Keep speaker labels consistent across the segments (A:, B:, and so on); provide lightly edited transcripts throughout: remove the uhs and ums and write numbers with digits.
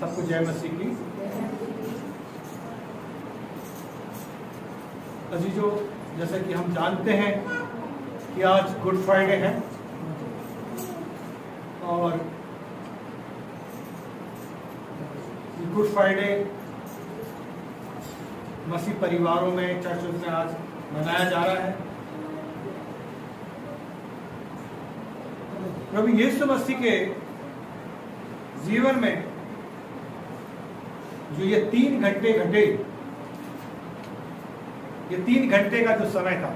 A: सबको जय मसीह की। अजीजों, जैसे कि हम जानते हैं कि आज गुड फ्राइडे है और गुड फ्राइडे मसीह परिवारों में, चर्चों में आज मनाया जा रहा है। प्रभु यीशु मसीह के जीवन में जो ये 3 घंटे घटे, ये 3 घंटे का जो समय था,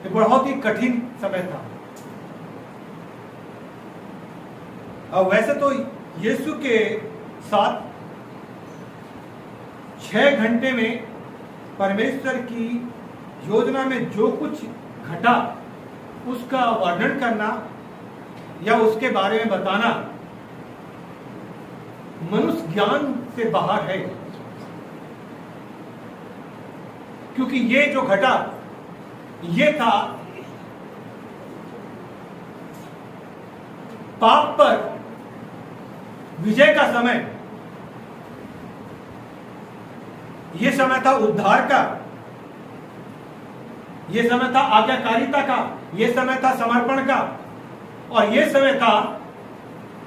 A: ये बहुत ही कठिन समय था। और वैसे तो यीशु के साथ 6 घंटे में परमेश्वर की योजना में जो कुछ घटा उसका वर्णन करना या उसके बारे में बताना मनुष्य ज्ञान से बाहर है, क्योंकि ये जो घटा ये था पाप पर विजय का समय। ये समय था उद्धार का, ये समय था आज्ञाकारिता का, ये समय था समर्पण का, और ये समय था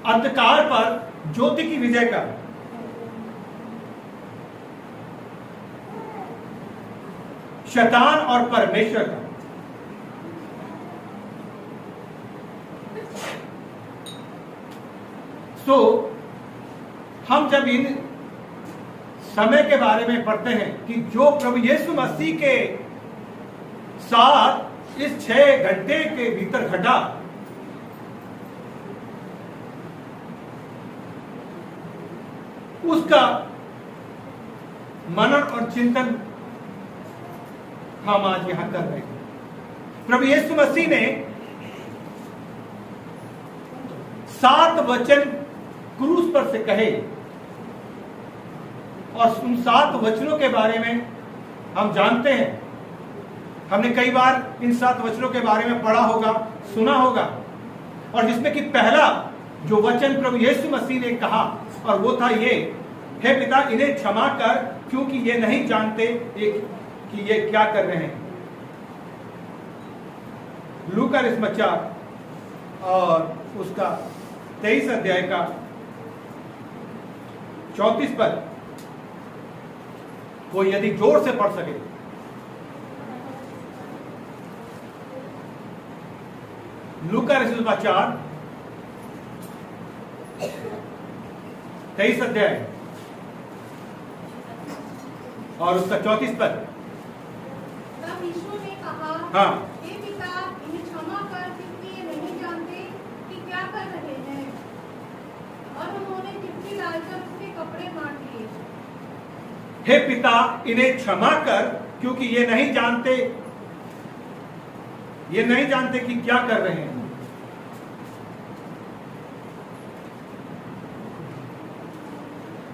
A: अंधकार पर ज्योति की विजय का। शैतान और परमेश्वर का। सो हम जब इन समय के बारे में पढ़ते हैं कि जो प्रभु यीशु मसीह के साथ इस 6 घंटे के भीतर घटा, उसका मनन और चिंतन हम आज यहां कर रहे हैं। प्रभु यीशु मसीह ने 7 वचन क्रूस पर से कहे, और उन 7 वचनों के बारे में हम जानते हैं। हमने कई बार इन 7 वचनों के बारे में पढ़ा होगा, सुना होगा, और जिसमें कि पहला जो वचन प्रभु यीशु मसीह ने कहा और वो था ये, हे पिता इन्हें क्षमा कर क्योंकि ये नहीं जानते कि ये क्या कर रहे हैं। लूका समाचार और उसका 23 अध्याय का 34 पद, वो यदि जोर से पढ़ सके। लूका समाचार 23 अध्याय और उसका 34 पद।
B: तब यीशु ने कहा,
A: हाँ,
B: हे पिता इन्हें क्षमा कर क्योंकि ये नहीं जानते कि क्या कर रहे हैं। और उन्होंने चिट्ठी डालकर उसके कपड़े बांट लिए।
A: हे पिता इन्हें क्षमा कर क्योंकि ये नहीं जानते कि क्या कर रहे हैं।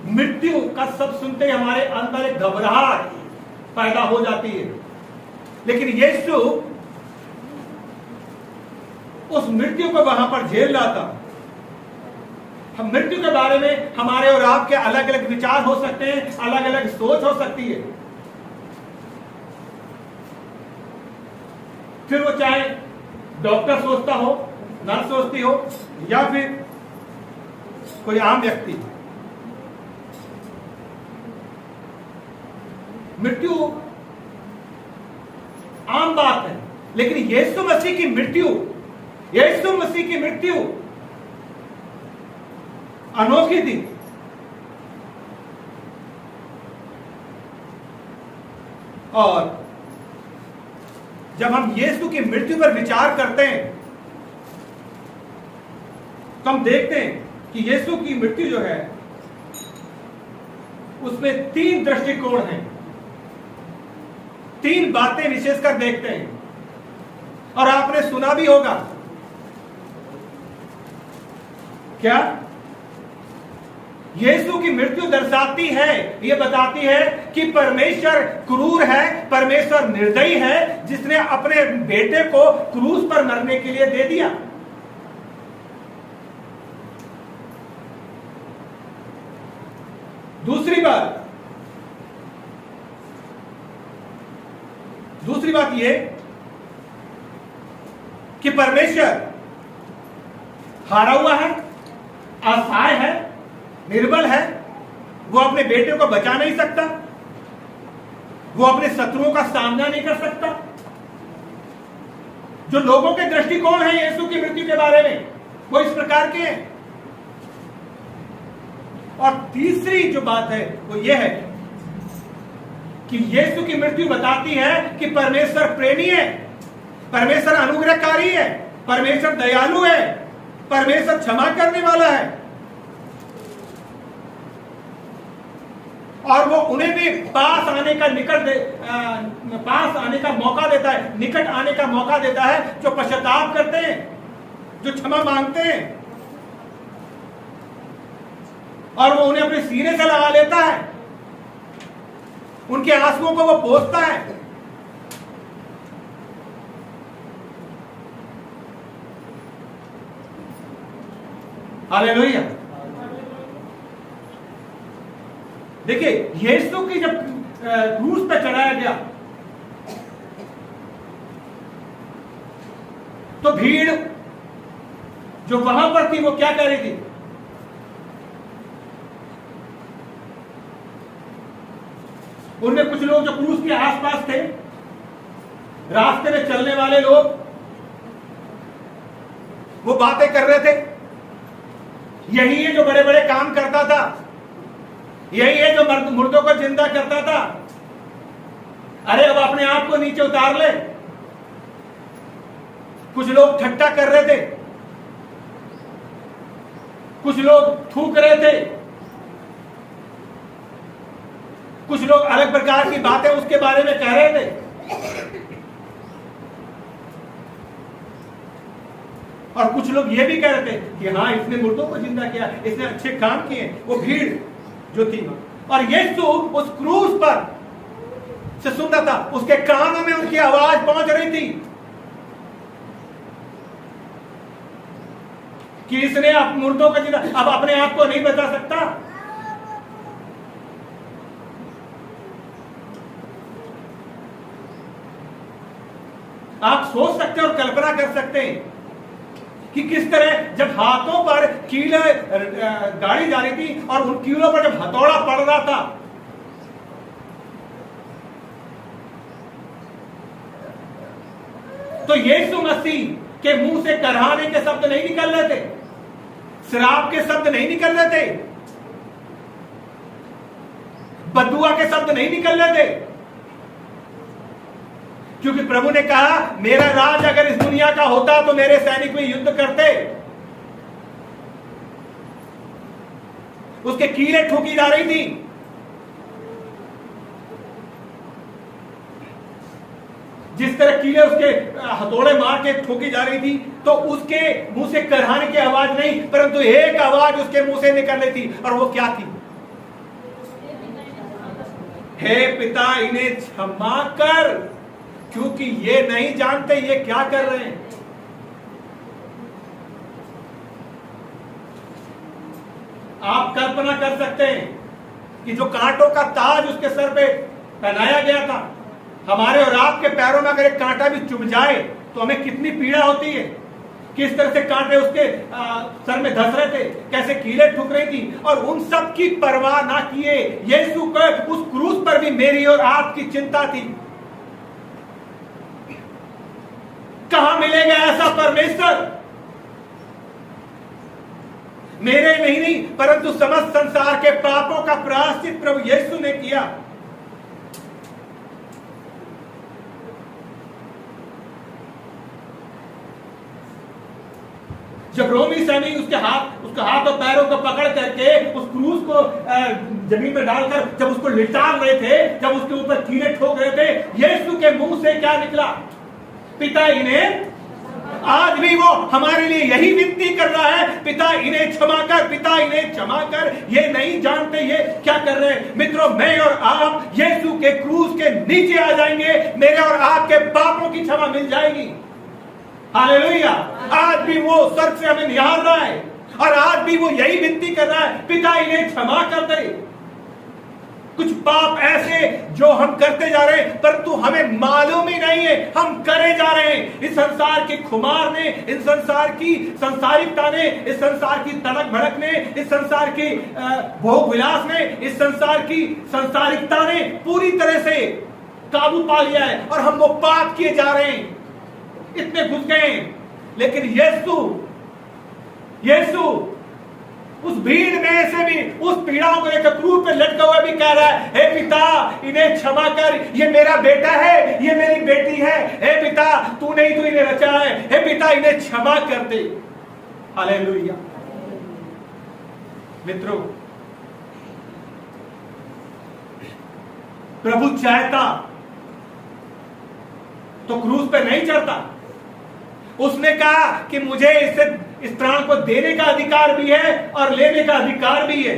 A: मृत्यु का शब्द सुनते ही हमारे अंदर एक घबराहट पैदा हो जाती है, लेकिन यीशु उस मृत्यु को वहां पर झेल रहा था। हम मृत्यु के बारे में हमारे और आपके अलग अलग विचार हो सकते हैं, अलग अलग सोच हो सकती है। फिर वो चाहे डॉक्टर सोचता हो, नर्स सोचती हो, या फिर कोई आम व्यक्ति। मृत्यु आम बात है, लेकिन यीशु मसीह की मृत्यु अनोखी थी। और जब हम यीशु की मृत्यु पर विचार करते हैं तो हम देखते हैं कि यीशु की मृत्यु जो है उसमें 3 दृष्टिकोण हैं, 3 बातें विशेषकर देखते हैं। और आपने सुना भी होगा, क्या यीशु की मृत्यु दर्शाती है, यह बताती है कि परमेश्वर क्रूर है, परमेश्वर निर्दयी है, जिसने अपने बेटे को क्रूस पर मरने के लिए दे दिया। दूसरी बात यह कि परमेश्वर हारा हुआ है, असहाय है, निर्बल है। वो अपने बेटे को बचा नहीं सकता, वो अपने शत्रुओं का सामना नहीं कर सकता। जो लोगों के दृष्टिकोण है यीशु की मृत्यु के बारे में वो इस प्रकार के हैं। और तीसरी जो बात है वो ये है कि यीशु की मृत्यु बताती है कि परमेश्वर प्रेमी है, परमेश्वर अनुग्रहकारी है, परमेश्वर दयालु है, परमेश्वर क्षमा करने वाला है। और वो उन्हें भी पास आने का पास आने का मौका देता है, निकट आने का मौका देता है, जो पश्चाताप करते हैं, जो क्षमा मांगते हैं, और वो उन्हें अपने सीने से लगा लेता है, उनके आंसुओं को वो पोंछता है। हालेलुया। देखिए, यीशु की जब क्रूस पे चढ़ाया गया तो भीड़ जो वहां पर थी वो क्या कह रही थी? उनमें कुछ लोग जो क्रूस के आसपास थे, रास्ते में चलने वाले लोग, वो बातें कर रहे थे, यही है जो बड़े बड़े काम करता था, यही है जो मुर्दों को जिंदा करता था। अरे अब अपने आप को नीचे उतार ले। कुछ लोग ठट्टा कर रहे थे, कुछ लोग थूक रहे थे, कुछ लोग अलग प्रकार की बातें उसके बारे में कह रहे थे। और कुछ लोग ये भी कह रहे थे कि हाँ, इसने मुर्दों को जिंदा किया, इसने अच्छे काम किए। वो भीड़ जो थी, और यीशु उस क्रूस पर से सुन रहा था, उसके कानों में उनकी आवाज पहुंच रही थी कि इसने अब मुर्दों का जिंदा, अब अपने आप को नहीं बचा सकता। आप सोच सकते हैं और कल्पना कर सकते हैं कि किस तरह जब हाथों पर कीले गाड़ी जा रही थी और उन कीलों पर जब हथौड़ा पड़ रहा था, तो यीशु मसीह के मुंह से कराहने के शब्द नहीं निकल रहे थे, शराब के शब्द नहीं निकल रहे थे, बदुआ के शब्द नहीं निकल रहे थे, क्योंकि प्रभु ने कहा, मेरा राज अगर इस दुनिया का होता तो मेरे सैनिक में युद्ध करते। उसके कीलें ठोकी जा रही थी। जिस तरह कीलें उसके हथौड़े मार के ठोकी जा रही थी, तो उसके मुंह से कराहने की आवाज नहीं, परंतु एक आवाज उसके मुंह से निकल रही थी, और वो क्या थी? हे पिता, इन्हें क्षमा कर, क्योंकि ये नहीं जानते ये क्या कर रहे हैं। आप कल्पना कर सकते हैं कि जो कांटों का ताज उसके सर पे पहनाया गया था, हमारे और आपके पैरों में अगर एक कांटा भी चुभ जाए तो हमें कितनी पीड़ा होती है। किस तरह से कांटे उसके सर में धस रहे थे, कैसे कीलें ठुक रही थी, और उन सब की परवाह ना किए यीशु को उस क्रूस पर भी मेरी और आपकी चिंता थी। कहां मिलेगा ऐसा परमेश्वर? मेरे नहीं परंतु समस्त संसार के पापों का प्रायश्चित प्रभु यीशु ने किया। जब रोमी सैनिक उसके हाथ और पैरों को पकड़ करके उस क्रूस को जमीन में डालकर जब उसको लिटार रहे थे, जब उसके ऊपर कीले ठोक रहे थे, यीशु के मुंह से क्या निकला? पिता इन्हें, आज भी वो हमारे लिए यही विनती कर रहा है, पिता इन्हें क्षमा कर, पिता इन्हें क्षमा कर, ये नहीं जानते ये क्या कर रहे हैं। मित्रों, मैं और आप यीशु के क्रूस के नीचे आ जाएंगे, मेरे और आपके पापों की क्षमा मिल जाएगी। हालेलुया। आज भी वो स्वर्ग से हमें निहार रहा है, और आज भी वो यही विनती कर रहा है, पिता इन्हें क्षमा कर दे। कुछ पाप ऐसे जो हम करते जा रहे हैं परंतु हमें मालूम ही नहीं है हम करे जा रहे हैं। इस संसार के खुमार ने, इस संसार की संसारिकता ने, इस संसार की तड़क भड़क ने, इस संसार की भोग विलास ने, इस संसार की संसारिकता ने पूरी तरह से काबू पा लिया है और हम वो पाप किए जा रहे हैं, इतने घुस गए हैं। लेकिन यीशु उस भीड़ में से भी उस पीड़ाओं को लेकर क्रूस पे लटका हुआ भी कह रहा है, हे पिता इन्हें क्षमा कर, ये मेरा बेटा है, ये मेरी बेटी है। हे पिता तूने ही तो इन्हें रचा है, हे पिता इन्हें क्षमा कर दे। हालेलुया। मित्रों, प्रभु चाहता तो क्रूस पे नहीं चढ़ता। उसने कहा कि मुझे इस प्राण को देने का अधिकार भी है और लेने का अधिकार भी है।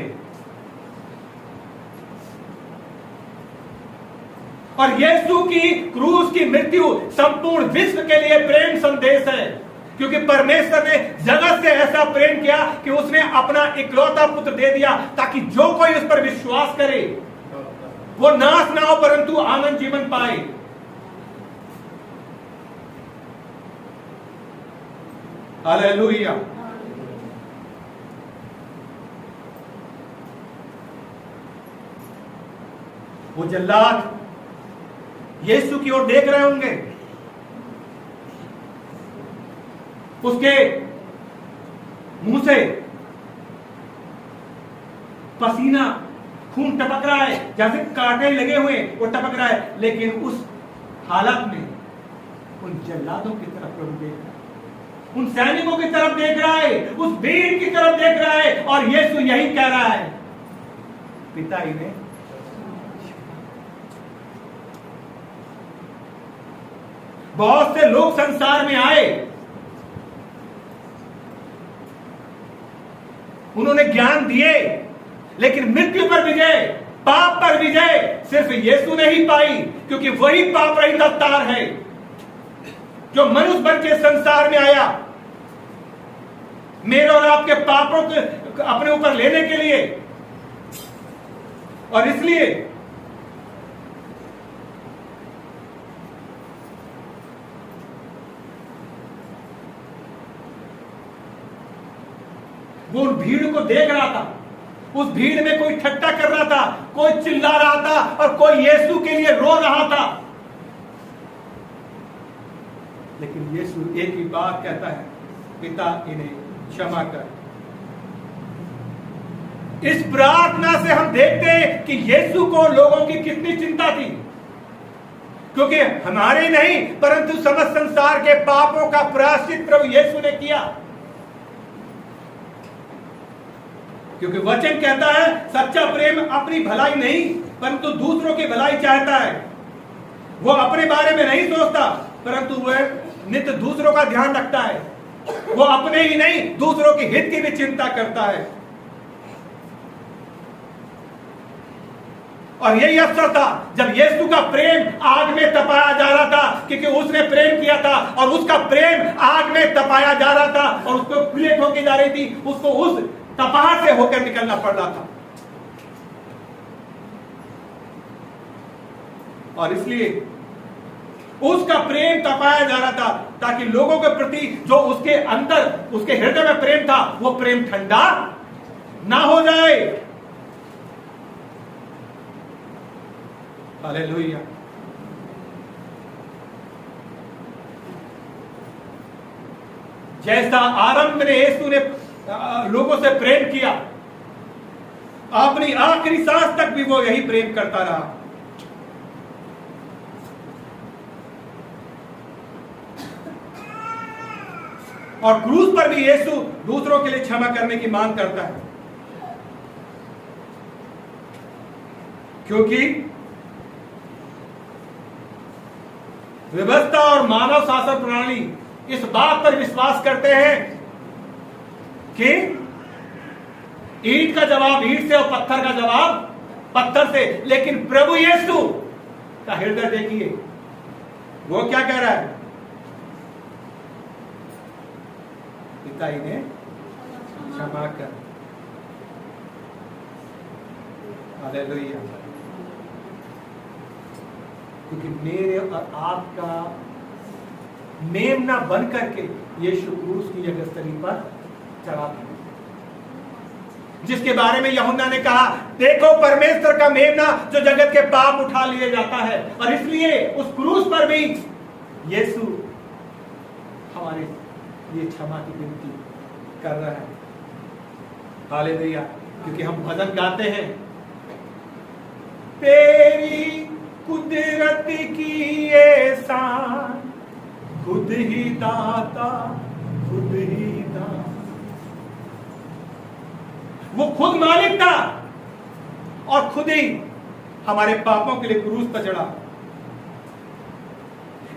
A: और यीशु की क्रूस की मृत्यु संपूर्ण विश्व के लिए प्रेम संदेश है, क्योंकि परमेश्वर ने जगत से ऐसा प्रेम किया कि उसने अपना इकलौता पुत्र दे दिया ताकि जो कोई उस पर विश्वास करे वो नाश ना हो परंतु आनंद जीवन पाए। हालेलुया। वो जल्लाद यीशु की ओर देख रहे होंगे, उसके मुंह से पसीना खून टपक रहा है, जैसे कांटे लगे हुए वो टपक रहा है, लेकिन उस हालत में उन जल्लादों की तरफ प्रभु देख रहा है, उन सैनिकों की तरफ देख रहा है, उस भीड़ की तरफ देख रहा है और यीशु यही कह रहा है, पिता इन्हें। बहुत से लोग संसार में आए, उन्होंने ज्ञान दिए, लेकिन मृत्यु पर विजय, पाप पर विजय सिर्फ यीशु ने ही पाई, क्योंकि वही पाप रहित अवतार है जो मनुष्य बन के संसार में आया मेरे और आपके पापों को अपने ऊपर लेने के लिए। और इसलिए वो उन भीड़ को देख रहा था, उस भीड़ में कोई ठट्टा कर रहा था, कोई चिल्ला रहा था और कोई यीशु के लिए रो रहा था, लेकिन यीशु एक ही बात कहता है, पिता इन्हें क्षमा कर। इस प्रार्थना से हम देखते हैं कि यीशु को लोगों की कितनी चिंता थी, क्योंकि हमारे नहीं परंतु समस्त संसार के पापों का प्रायश्चित प्रभु यीशु ने किया। क्योंकि वचन कहता है सच्चा प्रेम अपनी भलाई नहीं परंतु दूसरों की भलाई चाहता है। वो अपने बारे में नहीं सोचता परंतु वह नित्य दूसरों का ध्यान रखता है। वो अपने ही नहीं दूसरों की हित की भी चिंता करता है। और यही अवसर था जब यीशु का प्रेम आग में तपाया जा रहा था, क्योंकि उसने प्रेम किया था और उसका प्रेम आग में तपाया जा रहा था और उसको प्लेट होके जा रही थी, उसको उस तपाहट से होकर निकलना पड़ रहा था। और इसलिए उसका प्रेम तपाया जा रहा था ताकि लोगों के प्रति जो उसके अंदर उसके हृदय में प्रेम था वो प्रेम ठंडा ना हो जाए। हालेलुया। जैसा आरंभ में यीशु ने लोगों से प्रेम किया, अपनी आखिरी सांस तक भी वो यही प्रेम करता रहा। और क्रूस पर भी यीशु दूसरों के लिए क्षमा करने की मांग करता है, क्योंकि व्यवस्था और मानव शासन प्रणाली इस बात पर विश्वास करते हैं कि ईंट का जवाब ईंट से और पत्थर का जवाब पत्थर से। लेकिन प्रभु यीशु का हृदय देखिए, वो क्या कह रहा है, पिता इन्हें क्षमा कर। हालेलुया। क्योंकि मेरे और आपका मेमना बन करके यीशु क्रूस की जगस्तरी पर चढ़ा था, जिसके बारे में यूहन्ना ने कहा, देखो परमेश्वर का मेमना जो जगत के पाप उठा लिए जाता है। और इसलिए उस क्रूस पर भी यीशु हमारे लिए क्षमा की विनती कर रहा है। हालेलुया। क्योंकि हम भजन गाते हैं, तेरी कुदरत की ये शान, खुद ही दाता खुद ही दाता। वो खुद मालिक था और खुद ही हमारे पापों के लिए क्रूस पर चढ़ा।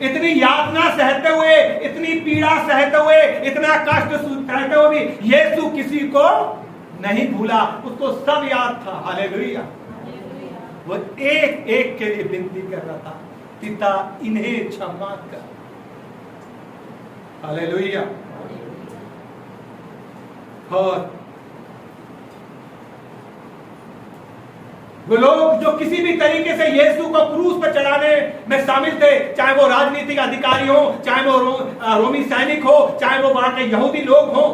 A: इतनी यातना सहते हुए, इतनी पीड़ा सहते हुए, इतना कष्ट सहते हुए भी यीशु किसी को नहीं भूला, उसको सब याद था। हालेलुया। वो एक एक के लिए विनती कर रहा था, पिता इन्हें क्षमा कर। हालेलुया। और वो लोग जो किसी भी तरीके से यीशु को क्रूस पर चढ़ाने में शामिल थे, चाहे वो राजनीतिक अधिकारी हो, चाहे वो रोमी सैनिक हो, चाहे वो वहां के यहूदी लोग हो,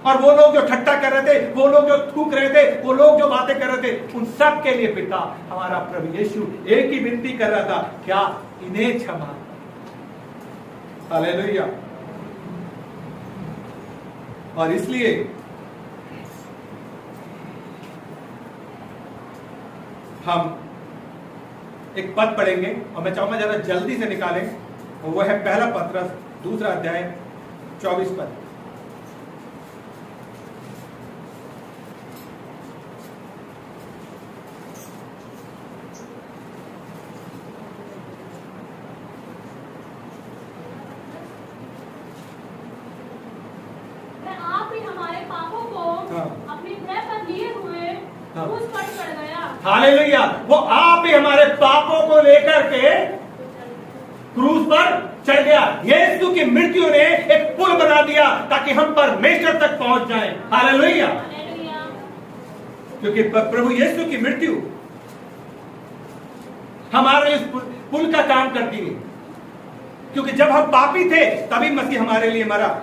A: और वो लोग जो ठट्टा कर रहे थे, वो लोग जो थूक रहे थे, वो लोग जो बातें कर रहे थे, उन सब के लिए पिता हमारा प्रभु यीशु एक ही विनती कर रहा था, क्या इन्हें क्षमा। हालेलुया। और इसलिए हम एक पद पढ़ेंगे और मैं चाहूंगा जरा जल्दी से निकालें, और वो है पहला पत्रस 2 अध्याय 24 पद। हालेलुया। वो आप ही हमारे पापों को लेकर के क्रूस पर चढ़ गया। यीशु की मृत्यु ने एक पुल बना दिया ताकि हम परमेश्वर तक पहुंच जाएं। हालेलुया। क्योंकि प्रभु यीशु की मृत्यु हमारे इस पुल का काम करती है, क्योंकि जब हम पापी थे तभी मसीह हमारे लिए मरा।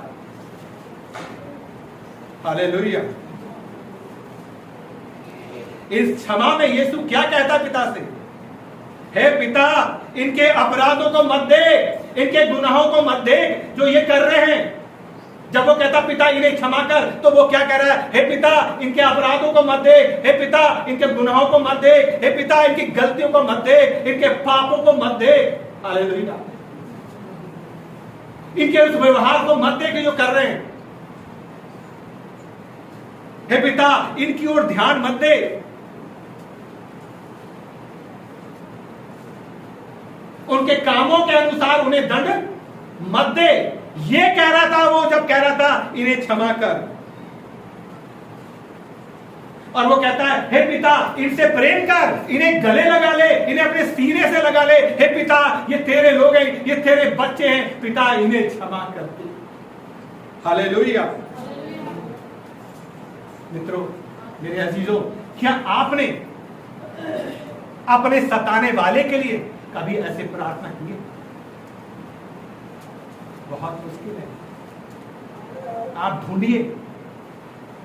A: हालेलुया। इस क्षमा में यीशु क्या कहता पिता से, हे पिता इनके अपराधों को मत दे, इनके गुनाहों को मत दे जो ये कर रहे हैं। जब वो कहता पिता इन्हें क्षमा कर, तो वो क्या कह रहा है, हे पिता इनके अपराधों को मत दे, हे पिता इनके गुनाहों को मत दे, हे पिता इनकी गलतियों को मत दे, इनके पापों को मत दे। हालेलुया। इनके उस व्यवहार को मत दे कि जो कर रहे हैं। हे पिता इनकी ओर ध्यान मत दे, उनके कामों के अनुसार उन्हें दंड मत दे। ये कह रहा था वो, जब कह रहा था इन्हें क्षमा कर। और वो कहता है, हे पिता इनसे प्रेम कर, इन्हें गले लगा ले, इन्हें अपने सीने से लगा ले। हे पिता ये तेरे लोग हैं, ये तेरे बच्चे हैं, पिता इन्हें क्षमा कर दे। हालेलुया। मित्रों, मेरे अजीजों, क्या आपने अपने सताने वाले के लिए कभी ऐसे प्रार्थना की? बहुत मुश्किल है। आप ढूंढिए,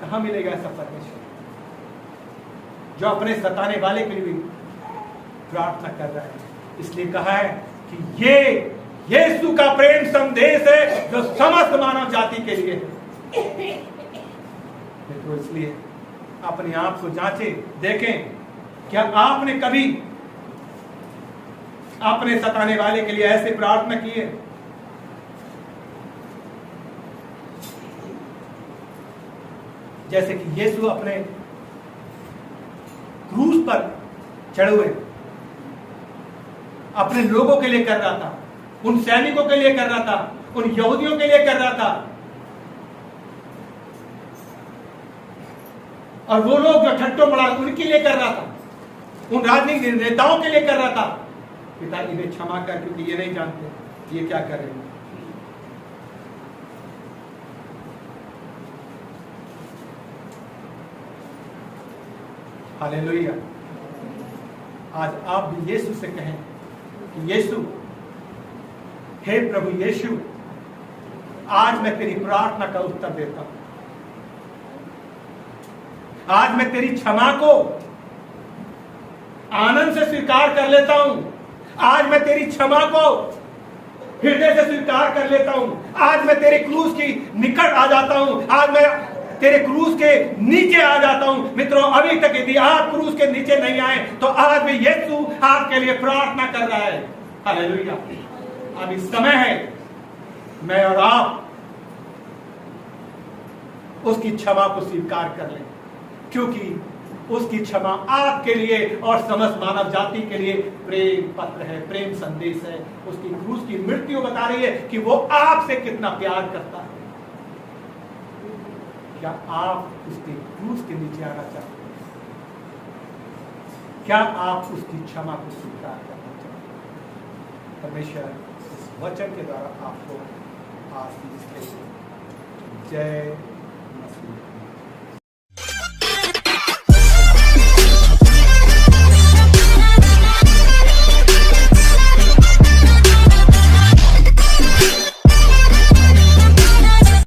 A: कहां मिलेगा ऐसा परमेश्वर जो अपने सताने वाले के लिए भी प्रार्थना कर रहा है। इसलिए कहा है कि ये यीशु का प्रेम संदेश है जो समस्त मानव जाति के लिए है। तो इसलिए अपने आप को जांचें, देखें क्या आपने कभी अपने सताने वाले के लिए ऐसे प्रार्थना की है? जैसे कि यीशु अपने क्रूस पर चढ़े हुए अपने लोगों के लिए कर रहा था, उन सैनिकों के लिए कर रहा था, उन यहूदियों के लिए कर रहा था, और वो लोग जो ठट्टो बड़ा उनके लिए कर रहा था, उन राजनीतिक नेताओं के लिए कर रहा था। पिता इन्हें क्षमा कर, क्योंकि ये नहीं जानते ये क्या कर रहे हैं। हालेलुया। आज आप भी यीशु से कहें, कि यीशु, हे प्रभु यीशु, आज मैं तेरी प्रार्थना का उत्तर देता हूं। आज मैं तेरी क्षमा को आनंद से स्वीकार कर लेता हूं। आज मैं तेरी क्षमा को हृदय से स्वीकार कर लेता हूं। आज मैं तेरे क्रूस की निकट आ जाता हूं। आज मैं तेरे क्रूस के नीचे आ जाता हूं। मित्रों, अभी तक यदि आप क्रूस के नीचे नहीं आए तो आज भी यीशु आपके लिए प्रार्थना कर रहा है। हालेलुया। अभी समय है मैं और आप उसकी क्षमा को स्वीकार कर लें, क्योंकि उसकी क्षमा आपके लिए और समस्त मानव जाति के लिए प्रेम पत्र है, प्रेम संदेश है। उसकी क्रूस की मृत्यु बता रही है कि वो आपसे कितना प्यार करता है। क्या आप उसके क्रूस के नीचे आना चाहते हैं? क्या आप उसकी क्षमा को स्वीकार करना चाहते हैं? परमेश्वर इस वचन के द्वारा आपको आशीष दे। जय मसीह।